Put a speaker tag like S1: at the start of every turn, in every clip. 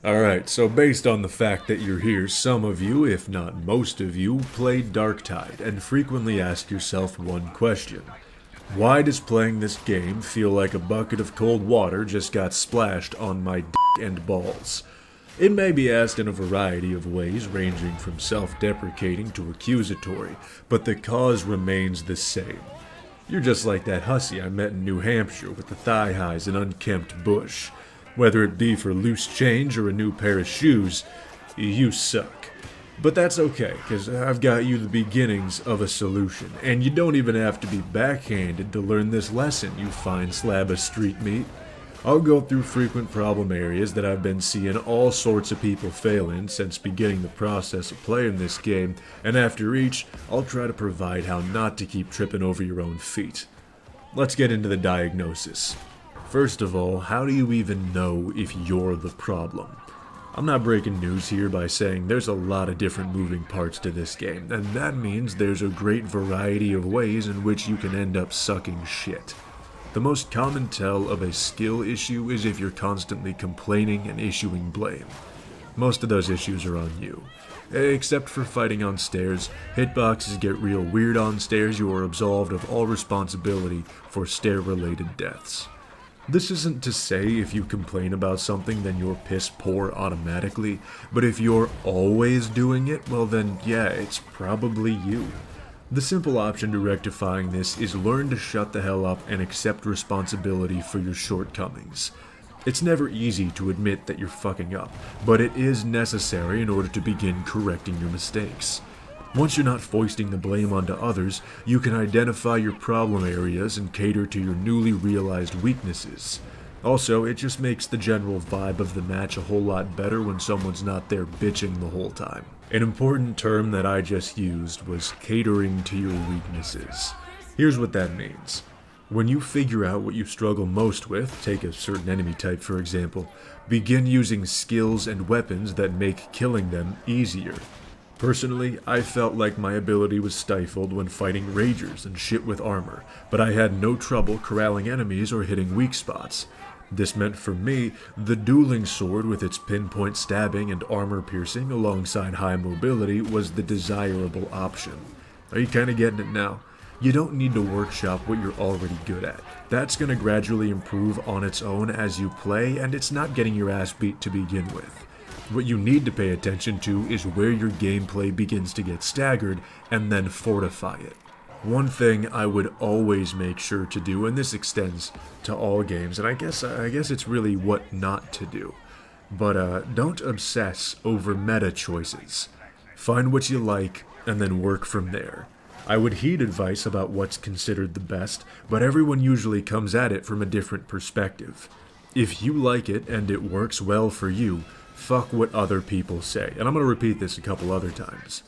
S1: Alright, so based on the fact that you're here, some of you, if not most of you, play Darktide and frequently ask yourself one question. Why does playing this game feel like a bucket of cold water just got splashed on my dick and balls? It may be asked in a variety of ways, ranging from self-deprecating to accusatory, but the cause remains the same. You're just like that hussy I met in New Hampshire with the thigh highs and unkempt bush. Whether it be for loose change or a new pair of shoes, you suck. But that's okay, because I've got you the beginnings of a solution, and you don't even have to be backhanded to learn this lesson, you fine slab of street meat. I'll go through frequent problem areas that I've been seeing all sorts of people fail in since beginning the process of playing this game, and after each, I'll try to provide how not to keep tripping over your own feet. Let's get into the diagnosis. First of all, how do you even know if you're the problem? I'm not breaking news here by saying there's a lot of different moving parts to this game, and that means there's a great variety of ways in which you can end up sucking shit. The most common tell of a skill issue is if you're constantly complaining and issuing blame. Most of those issues are on you. Except for fighting on stairs, hitboxes get real weird on stairs. You are absolved of all responsibility for stair-related deaths. This isn't to say if you complain about something then you're piss poor automatically, but if you're always doing it, well then yeah, it's probably you. The simple option to rectifying this is learn to shut the hell up and accept responsibility for your shortcomings. It's never easy to admit that you're fucking up, but it is necessary in order to begin correcting your mistakes. Once you're not foisting the blame onto others, you can identify your problem areas and cater to your newly realized weaknesses. Also, it just makes the general vibe of the match a whole lot better when someone's not there bitching the whole time. An important term that I just used was catering to your weaknesses. Here's what that means. When you figure out what you struggle most with, take a certain enemy type for example, begin using skills and weapons that make killing them easier. Personally, I felt like my ability was stifled when fighting ragers and shit with armor, but I had no trouble corralling enemies or hitting weak spots. This meant for me, the dueling sword with its pinpoint stabbing and armor piercing alongside high mobility was the desirable option. Are you kinda getting it now? You don't need to workshop what you're already good at. That's gonna gradually improve on its own as you play, and it's not getting your ass beat to begin with. What you need to pay attention to is where your gameplay begins to get staggered, and then fortify it. One thing I would always make sure to do, and this extends to all games, and I guess it's really what not to do, but don't obsess over meta choices. Find what you like, and then work from there. I would heed advice about what's considered the best, but everyone usually comes at it from a different perspective. If you like it and it works well for you, fuck what other people say. And I'm going to repeat this a couple other times.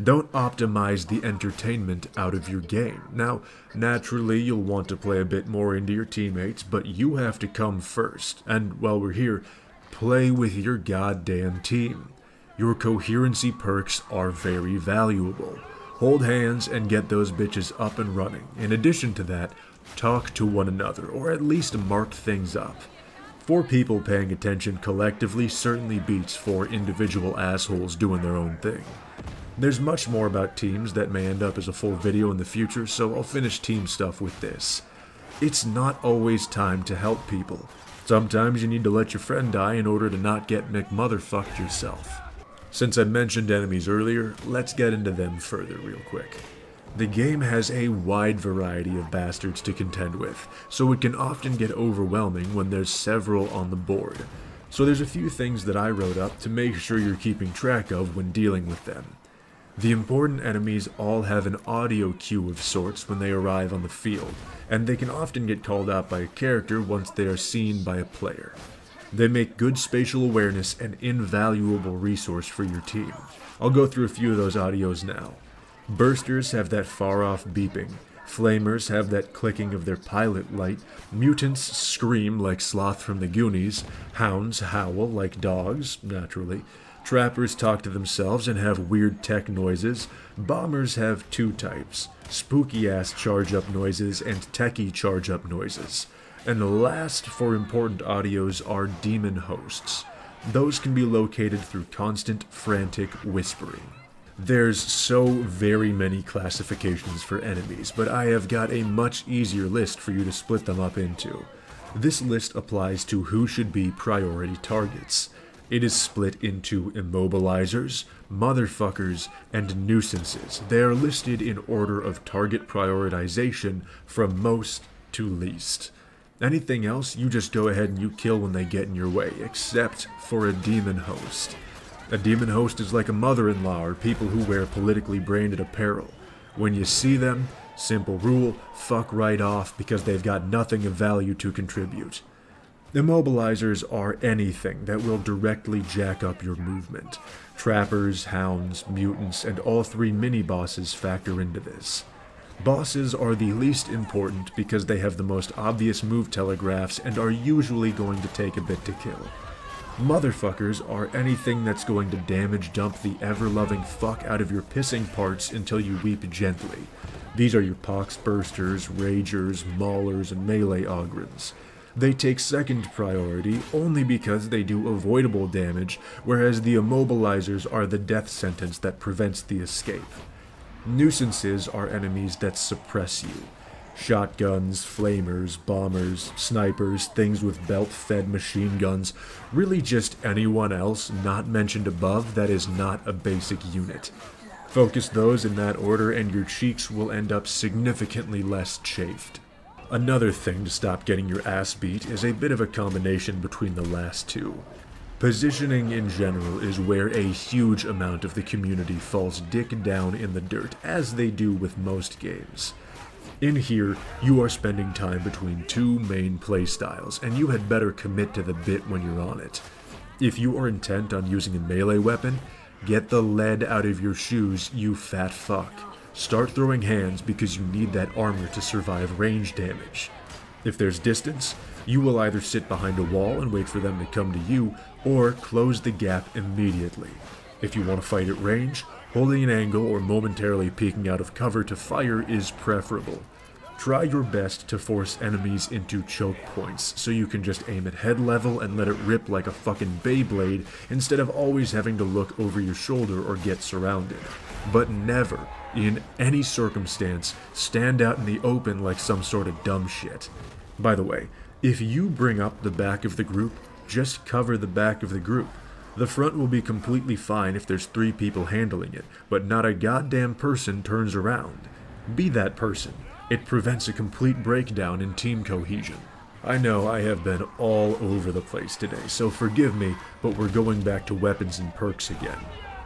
S1: Don't optimize the entertainment out of your game. Now, naturally, you'll want to play a bit more into your teammates, but you have to come first. And while we're here, play with your goddamn team. Your coherency perks are very valuable. Hold hands and get those bitches up and running. In addition to that, talk to one another, or at least mark things up. 4 people paying attention collectively certainly beats 4 individual assholes doing their own thing. There's much more about teams that may end up as a full video in the future, so I'll finish team stuff with this. It's not always time to help people. Sometimes you need to let your friend die in order to not get McMotherfucked yourself. Since I mentioned enemies earlier, let's get into them further real quick. The game has a wide variety of bastards to contend with, so it can often get overwhelming when there's several on the board. So there's a few things that I wrote up to make sure you're keeping track of when dealing with them. The important enemies all have an audio cue of sorts when they arrive on the field, and they can often get called out by a character once they are seen by a player. They make good spatial awareness an invaluable resource for your team. I'll go through a few of those audios now. Bursters have that far-off beeping, flamers have that clicking of their pilot light, mutants scream like Sloth from the Goonies, hounds howl like dogs, naturally, trappers talk to themselves and have weird tech noises, bombers have 2 types, spooky-ass charge-up noises and techie charge-up noises. And last for important audios are demon hosts. Those can be located through constant, frantic whispering. There's so very many classifications for enemies, but I have got a much easier list for you to split them up into. This list applies to who should be priority targets. It is split into immobilizers, motherfuckers, and nuisances. They are listed in order of target prioritization from most to least. Anything else, you just go ahead and you kill when they get in your way, except for a demon host. A demon host is like a mother-in-law or people who wear politically branded apparel. When you see them, simple rule, fuck right off because they've got nothing of value to contribute. Immobilizers are anything that will directly jack up your movement. Trappers, hounds, mutants, and all three mini-bosses factor into this. Bosses are the least important because they have the most obvious move telegraphs and are usually going to take a bit to kill. Motherfuckers are anything that's going to damage dump the ever-loving fuck out of your pissing parts until you weep gently. These are your poxbursters, ragers, maulers, and melee ogrins. They take second priority only because they do avoidable damage, whereas the immobilizers are the death sentence that prevents the escape. Nuisances are enemies that suppress you. Shotguns, flamers, bombers, snipers, things with belt-fed machine guns, really just anyone else not mentioned above that is not a basic unit. Focus those in that order and your cheeks will end up significantly less chafed. Another thing to stop getting your ass beat is a bit of a combination between the last two. Positioning in general is where a huge amount of the community falls dick down in the dirt, as they do with most games. In here, you are spending time between two main playstyles, and you had better commit to the bit when you're on it. If you are intent on using a melee weapon, get the lead out of your shoes, you fat fuck. Start throwing hands because you need that armor to survive range damage. If there's distance, you will either sit behind a wall and wait for them to come to you, or close the gap immediately. If you want to fight at range, holding an angle or momentarily peeking out of cover to fire is preferable. Try your best to force enemies into choke points, so you can just aim at head level and let it rip like a fucking Beyblade instead of always having to look over your shoulder or get surrounded. But never, in any circumstance, stand out in the open like some sort of dumb shit. By the way, if you bring up the back of the group, just cover the back of the group. The front will be completely fine if there's 3 people handling it, but not a goddamn person turns around. Be that person. It prevents a complete breakdown in team cohesion. I know I have been all over the place today, so forgive me, but we're going back to weapons and perks again.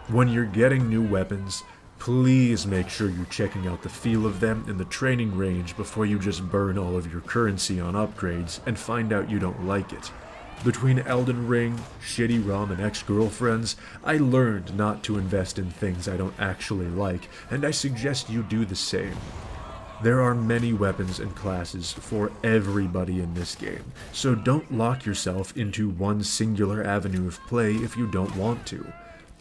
S1: When you're getting new weapons, please make sure you're checking out the feel of them in the training range before you just burn all of your currency on upgrades and find out you don't like it. Between Elden Ring, shitty ROM, and ex-girlfriends, I learned not to invest in things I don't actually like, and I suggest you do the same. There are many weapons and classes for everybody in this game, so don't lock yourself into one singular avenue of play if you don't want to.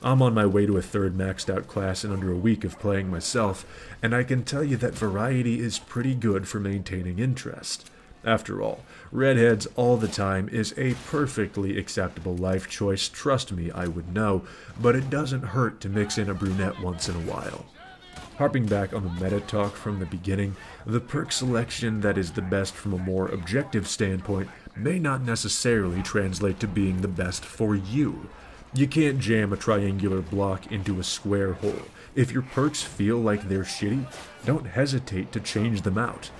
S1: I'm on my way to a 3rd maxed out class in under a week of playing myself, and I can tell you that variety is pretty good for maintaining interest. After all, redheads all the time is a perfectly acceptable life choice, trust me, I would know, but it doesn't hurt to mix in a brunette once in a while. Harping back on the meta talk from the beginning, the perk selection that is the best from a more objective standpoint may not necessarily translate to being the best for you. You can't jam a triangular block into a square hole. If your perks feel like they're shitty, don't hesitate to change them out.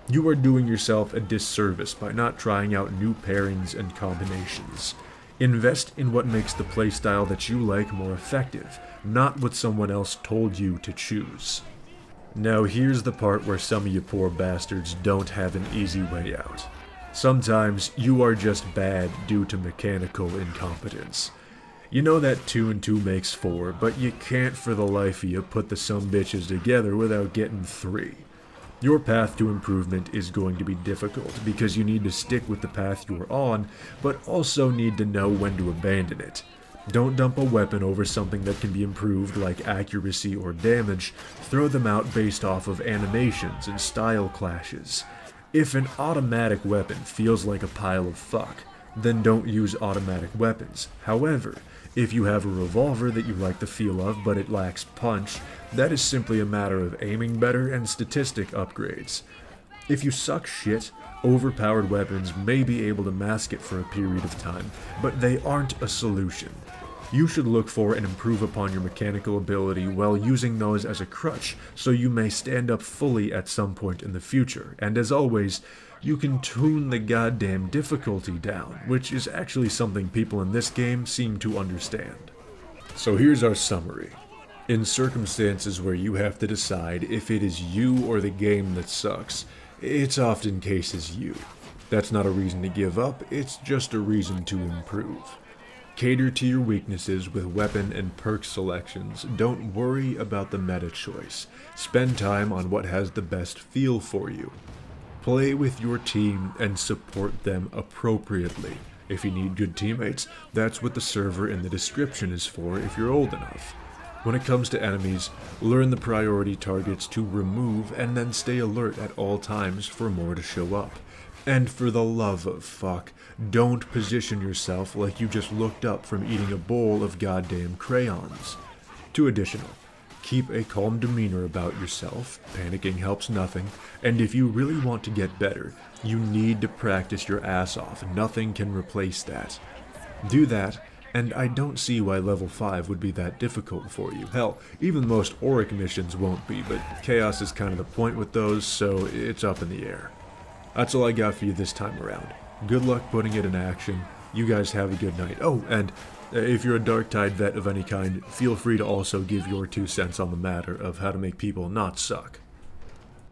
S1: You are doing yourself a disservice by not trying out new pairings and combinations. Invest in what makes the playstyle that you like more effective, not what someone else told you to choose. Now here's the part where some of you poor bastards don't have an easy way out. Sometimes you are just bad due to mechanical incompetence. You know that 2 and 2 makes 4, but you can't for the life of you put the sumbitches together without getting 3. Your path to improvement is going to be difficult because you need to stick with the path you're on, but also need to know when to abandon it. Don't dump a weapon over something that can be improved like accuracy or damage, throw them out based off of animations and style clashes. If an automatic weapon feels like a pile of fuck, then don't use automatic weapons. However, if you have a revolver that you like the feel of but it lacks punch, that is simply a matter of aiming better and statistic upgrades. If you suck shit, overpowered weapons may be able to mask it for a period of time, but they aren't a solution. You should look for and improve upon your mechanical ability while using those as a crutch so you may stand up fully at some point in the future, and as always, you can tune the goddamn difficulty down, which is actually something people in this game seem to understand. So here's our summary. In circumstances where you have to decide if it is you or the game that sucks, it's often cases you. That's not a reason to give up, it's just a reason to improve. Cater to your weaknesses with weapon and perk selections. Don't worry about the meta choice. Spend time on what has the best feel for you. Play with your team and support them appropriately. If you need good teammates, that's what the server in the description is for if you're old enough. When it comes to enemies, learn the priority targets to remove and then stay alert at all times for more to show up. And for the love of fuck, don't position yourself like you just looked up from eating a bowl of goddamn crayons. 2 additional. Keep a calm demeanor about yourself, panicking helps nothing, and if you really want to get better, you need to practice your ass off, nothing can replace that. Do that, and I don't see why level 5 would be that difficult for you. Hell, even most Auric missions won't be, but Chaos is kind of the point with those, so it's up in the air. That's all I got for you this time around. Good luck putting it in action. You guys have a good night. Oh, and if you're a Darktide vet of any kind, feel free to also give your 2 cents on the matter of how to make people not suck.